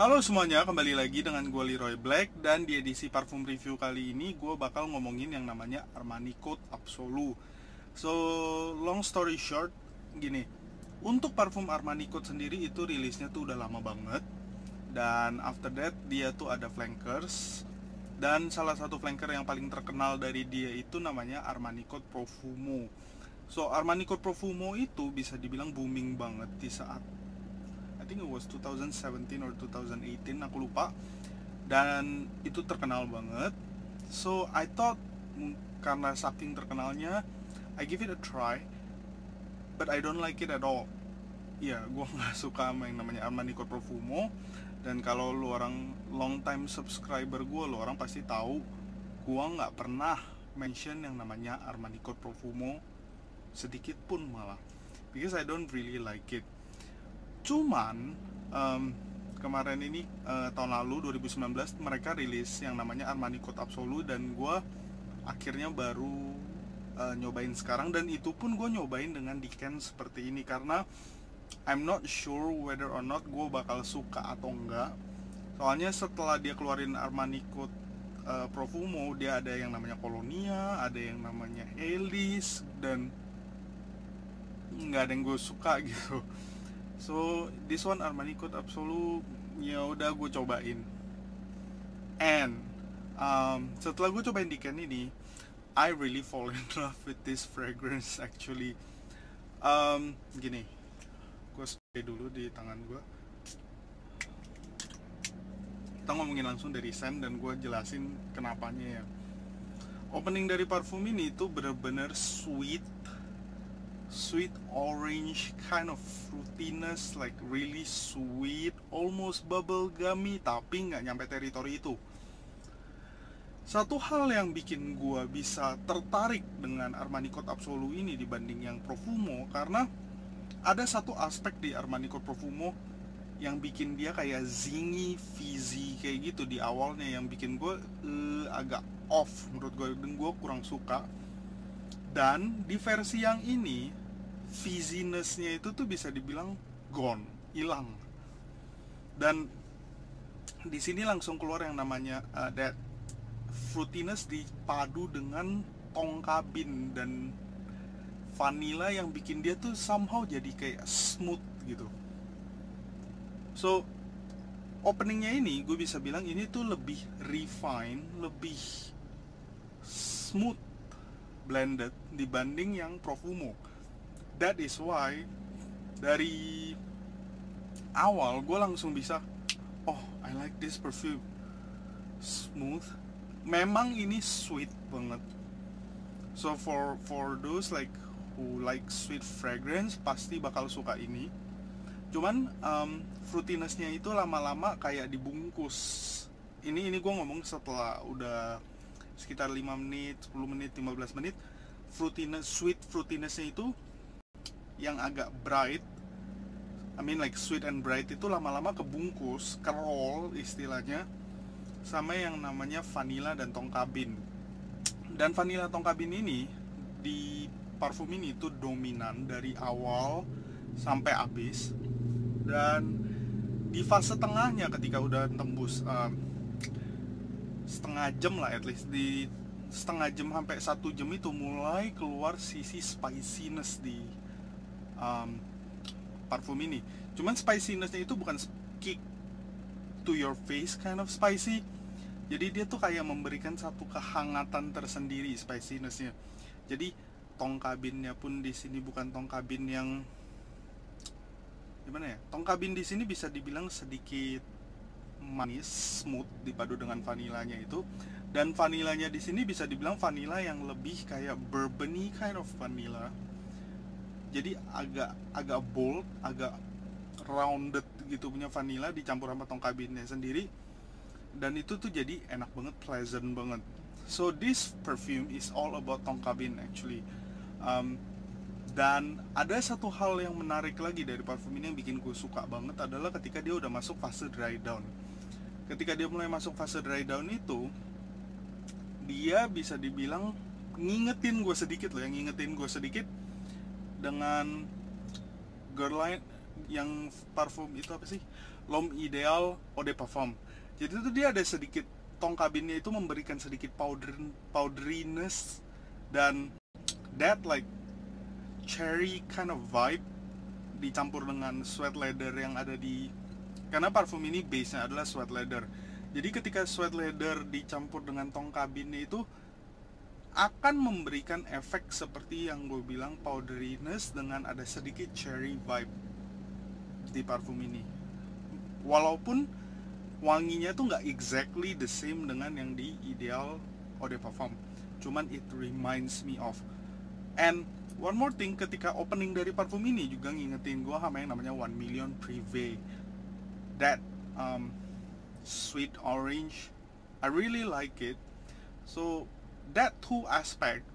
Halo semuanya, kembali lagi dengan gue Leroy Black. Dan di edisi parfum review kali ini gue bakal ngomongin yang namanya Armani Code Absolu. So, long story short, gini. Untuk parfum Armani Code sendiri itu rilisnya tuh udah lama banget. Dan after that dia tuh ada flankers. Dan salah satu flanker yang paling terkenal dari dia itu namanya Armani Code Profumo. So, Armani Code Profumo itu bisa dibilang booming banget di saat I think it was 2017 or 2018, aku lupa. Dan itu terkenal banget. So I thought karena saking terkenalnya, I give it a try, but I don't like it at all. Ya, gue nggak suka sama yang namanya Armani Code Profumo. Dan kalau lu orang long time subscriber gue, lu orang pasti tahu gue nggak pernah mention yang namanya Armani Code Profumo sedikit pun malah, because I don't really like it. Cuman kemarin ini tahun lalu 2019 mereka rilis yang namanya Armani Code Absolu, dan gue akhirnya baru nyobain sekarang. Dan itu pun gue nyobain dengan decan seperti ini karena I'm not sure whether or not gue bakal suka atau enggak. Soalnya setelah dia keluarin Armani Code Profumo, dia ada yang namanya Colonia, ada yang namanya Elis, dan nggak ada yang gue suka gitu. So this one Armani Code Absolu, ya udah gue cobain. And setelah gue cobain decan ini, I really fall in love with this fragrance actually. Gini, gue spray dulu di tangan gue. Kita ngomongin langsung dari scent dan gue jelasin kenapanya ya. Opening dari parfum ini tuh bener-bener sweet orange kind of fruitiness, like really sweet, almost bubble gummy, tapi nggak nyampe teritori itu. Satu hal yang bikin gua bisa tertarik dengan Armani Code Absolu ini dibanding yang Profumo, karena ada satu aspek di Armani Code Profumo yang bikin dia kayak zingy, fizzy kayak gitu di awalnya, yang bikin gua agak off menurut gua, dan gua kurang suka. Dan di versi yang ini, fizziness-nya itu tuh bisa dibilang gone, hilang. Dan di sini langsung keluar yang namanya that fruitiness dipadu dengan tongkabin dan vanilla yang bikin dia tuh somehow jadi kayak smooth gitu. So openingnya ini gue bisa bilang ini tuh lebih refine, lebih smooth blended dibanding yang Profumo. That is why dari awal gue langsung bisa, oh I like this perfume, smooth. Memang ini sweet banget. So for those like who like sweet fragrance pasti bakal suka ini. Cuman fruitiness-nya itu lama-lama kayak dibungkus. Ini gue ngomong setelah udah sekitar 5 menit, 10 menit, 15 menit, sweet fruitiness-nya itu yang agak bright, I mean like sweet and bright itu lama-lama kebungkus, kerol istilahnya, sama yang namanya vanilla dan tongkabin. Dan vanilla tongkabin ini di parfum ini tuh dominan dari awal sampai habis. Dan di fase tengahnya ketika udah tembus setengah jam lah, at least di setengah jam sampai 1 jam itu mulai keluar sisi spiciness di parfum ini. Cuman spiciness-nya itu bukan kick to your face kind of spicy. Jadi dia tuh kayak memberikan satu kehangatan tersendiri spiciness-nya. Jadi tongkabinnya pun di sini bukan tongkabin yang gimana ya? Tongkabin di sini bisa dibilang sedikit manis, smooth dipadu dengan vanilanya itu. Dan vanilanya di sini bisa dibilang vanila yang lebih kayak bourbony kind of vanilla. Jadi agak bold, agak rounded gitu punya vanilla dicampur sama tongkabinnya sendiri. Dan itu tuh jadi enak banget, pleasant banget. So this perfume is all about tongkabin actually. Dan ada satu hal yang menarik lagi dari parfum ini yang bikin gue suka banget adalah ketika dia udah masuk fase dry down. Ketika dia mulai masuk fase dry down itu, dia bisa dibilang ngingetin gue sedikit dengan Guerlain yang parfum itu apa sih? L'Homme Ideal Eau de Parfum. Jadi itu dia ada sedikit, tong kabinnya itu memberikan sedikit powderiness dan that like cherry kind of vibe dicampur dengan sweat leather yang ada di, karena parfum ini base-nya adalah sweat leather. Jadi ketika sweat leather dicampur dengan tong kabinnya itu akan memberikan efek seperti yang gue bilang, powderiness dengan ada sedikit cherry vibe di parfum ini. Walaupun wanginya tuh nggak exactly the same dengan yang di Ideal Eau de Parfum, cuman it reminds me of. And one more thing, ketika opening dari parfum ini juga ngingetin gue sama yang namanya 1 Million Privé. That sweet orange, I really like it. So that two aspect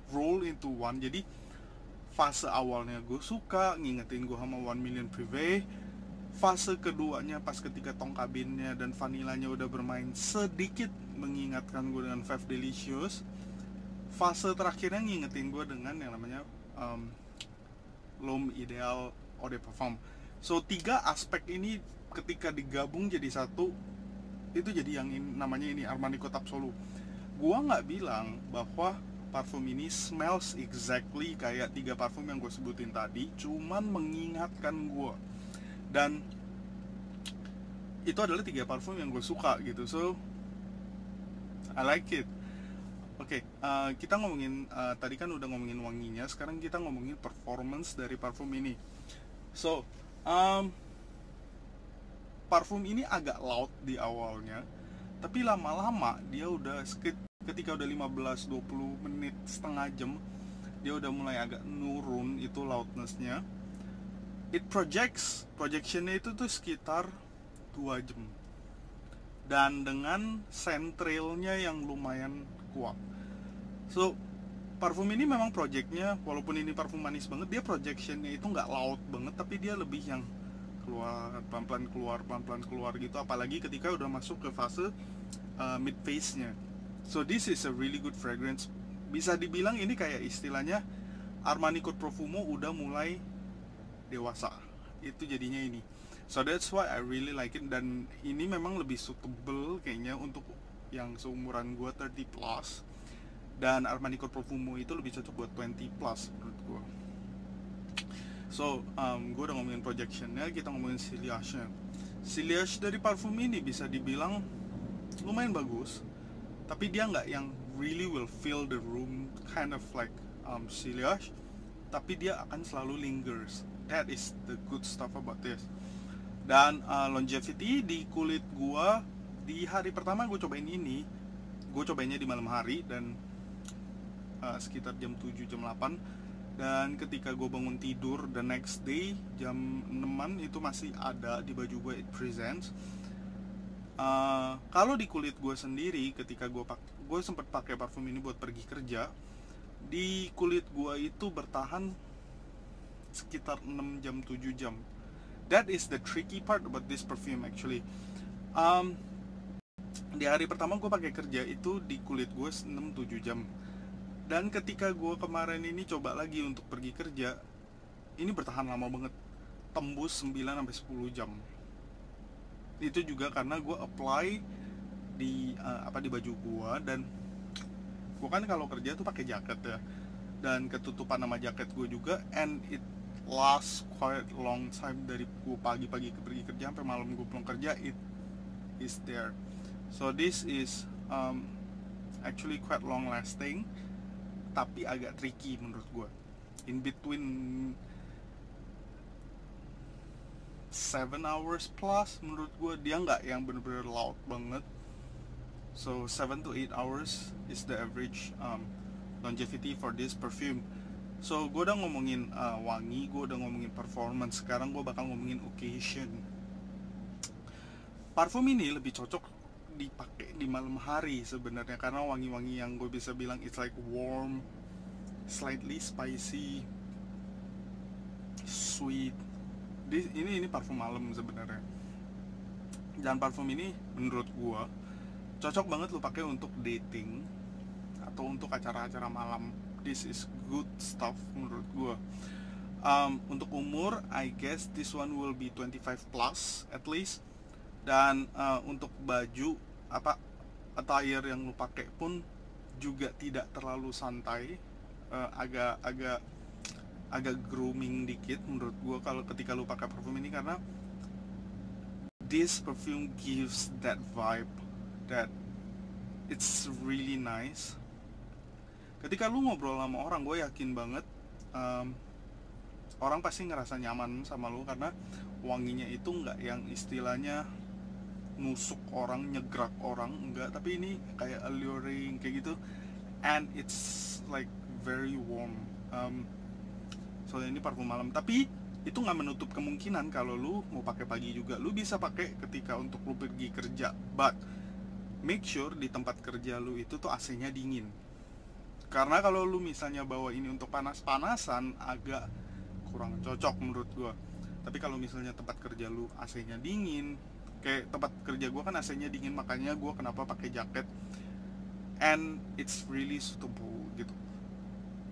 roll into one. Jadi fase awalnya gue suka, ngingetin gue sama 1 Million Privé. Fase keduanya pas ketika tong kabinnya dan vanilanya udah bermain, sedikit mengingatkan gue dengan Five Delicious. Fase terakhirnya ngingetin gue dengan yang namanya L'Homme Ideal Eau de Parfum. So 3 aspek ini ketika digabung jadi satu, itu jadi yang namanya ini Armani Coupe Absolu. Gua nggak bilang bahwa parfum ini smells exactly kayak 3 parfum yang gue sebutin tadi, cuman mengingatkan gue. Dan itu adalah 3 parfum yang gue suka gitu, so I like it. Oke, kita ngomongin tadi kan udah ngomongin wanginya, sekarang kita ngomongin performance dari parfum ini. So parfum ini agak loud di awalnya, tapi lama-lama dia udah ketika udah 15-20 menit, setengah jam, dia udah mulai agak nurun itu loudness-nya. It projectionnya itu tuh sekitar 2 jam, dan dengan sentrailnya yang lumayan kuat. So parfum ini memang projectnya, walaupun ini parfum manis banget, dia projectionnya itu nggak loud banget, tapi dia lebih yang keluar pelan-pelan keluar gitu, apalagi ketika udah masuk ke fase mid phase nya. So this is a really good fragrance. Bisa dibilang ini kayak istilahnya Armani Coupe Profumo udah mulai dewasa, itu jadinya ini. So that's why I really like it, dan ini memang lebih suitable kayaknya untuk yang seumuran gue 30 plus, dan Armani Coupe Profumo itu lebih cocok buat 20 plus menurut gue. So gue udah ngomongin projectionnya, kita ngomongin sillage-nya. Sillage dari parfum ini bisa dibilang lumayan bagus, tapi dia nggak yang really will fill the room kind of like sillage, tapi dia akan selalu lingers. That is the good stuff about this. Dan longevity di kulit gua, di hari pertama gue cobain ini, gue cobainnya di malam hari dan sekitar jam 7 jam 8, dan ketika gue bangun tidur the next day jam 6-an itu masih ada di baju gue, it presents. Kalau di kulit gue sendiri, ketika gue sempat pakai parfum ini buat pergi kerja, di kulit gue itu bertahan sekitar 6 jam 7 jam. That is the tricky part about this perfume actually. Di hari pertama gue pakai kerja itu di kulit gue 6-7 jam, dan ketika gue kemarin ini coba lagi untuk pergi kerja, ini bertahan lama banget, tembus 9-10 jam. Itu juga karena gue apply di di baju gue, dan gue kan kalau kerja tuh pakai jaket ya, dan ketutupan sama jaket gue juga, and it last quite long time, dari gue pagi-pagi pergi kerja sampai malam gue pulang kerja, it is there. So this is actually quite long lasting, tapi agak tricky menurut gue. In between 7 hours plus menurut gue, dia nggak yang bener-bener loud banget. So 7 to 8 hours is the average longevity for this perfume. So gue udah ngomongin wangi, gue udah ngomongin performance, sekarang gue bakal ngomongin occasion. Parfum ini lebih cocok dipakai di malam hari sebenarnya, karena wangi-wangi yang gue bisa bilang it's like warm, slightly spicy, sweet. Ini parfum malam sebenarnya. Dan parfum ini menurut gue cocok banget lo pakai untuk dating atau untuk acara-acara malam. This is good stuff menurut gue. Untuk umur, I guess this one will be 25 plus at least. Dan untuk baju attire yang lu pakai pun juga tidak terlalu santai, agak grooming dikit menurut gua kalau ketika lu pakai parfum ini, karena this perfume gives that vibe that it's really nice. Ketika lu ngobrol sama orang, gue yakin banget orang pasti ngerasa nyaman sama lu, karena wanginya itu nggak yang istilahnya nusuk orang, nyegrak orang, enggak, tapi ini kayak alluring kayak gitu, and it's like very warm. Soalnya ini parfum malam, tapi itu nggak menutup kemungkinan kalau lu mau pakai pagi juga. Lu bisa pakai ketika untuk lu pergi kerja, but make sure di tempat kerja lu itu tuh AC-nya dingin. Karena kalau lu misalnya bawa ini untuk panas-panasan, agak kurang cocok menurut gua. Tapi kalau misalnya tempat kerja lu AC-nya dingin, kayak tempat kerja gua kan AC-nya dingin, makanya gua kenapa pakai jaket, and it's really suitable gitu.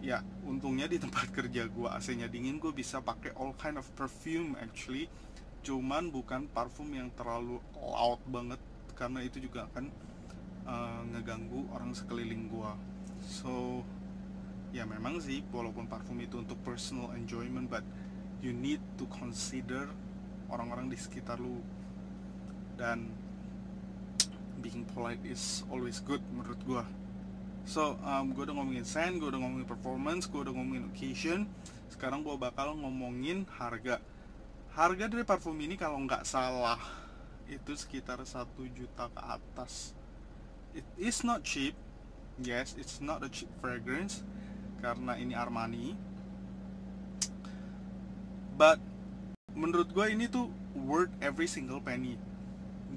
Ya, untungnya di tempat kerja gua AC-nya dingin, gua bisa pakai all kind of perfume actually. Cuman bukan parfum yang terlalu loud banget, karena itu juga akan ngeganggu orang sekeliling gua. So ya memang sih, walaupun parfum itu untuk personal enjoyment, but you need to consider orang-orang di sekitar lu. Dan being polite is always good menurut gua. So gue udah ngomongin scent, gue udah ngomongin performance, gue udah ngomongin occasion. Sekarang gue bakal ngomongin harga. Harga dari parfum ini kalau nggak salah itu sekitar 1 juta ke atas. It is not cheap. Yes, it's not a cheap fragrance karena ini Armani. But menurut gue ini tuh worth every single penny.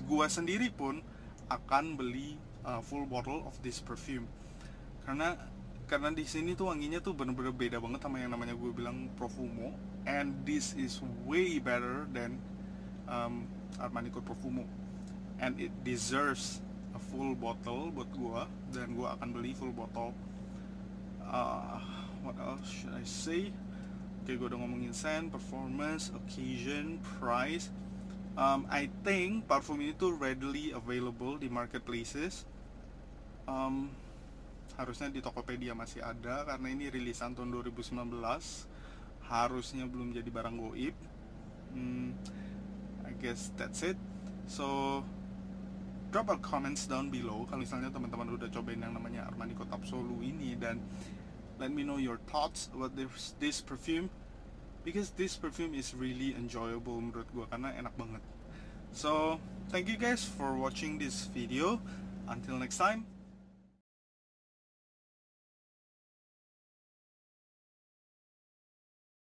Gue sendiri pun akan beli full bottle of this perfume. Karena di sini tuh wanginya tuh bener-bener beda banget sama yang namanya gue bilang Profumo, and this is way better than Armani Code Profumo, and it deserves a full bottle buat gue, dan gue akan beli full bottle. What else should I say? Oke, gue udah ngomongin scent, performance, occasion, price. I think parfum ini tuh readily available di marketplaces. Harusnya di Tokopedia masih ada, karena ini rilisan tahun 2019. Harusnya belum jadi barang goib. I guess that's it. So drop a comments down below kalau misalnya teman-teman udah cobain yang namanya Armani Code Absolu ini, dan let me know your thoughts about this perfume, because this perfume is really enjoyable menurut gue, karena enak banget. So thank you guys for watching this video. Until next time.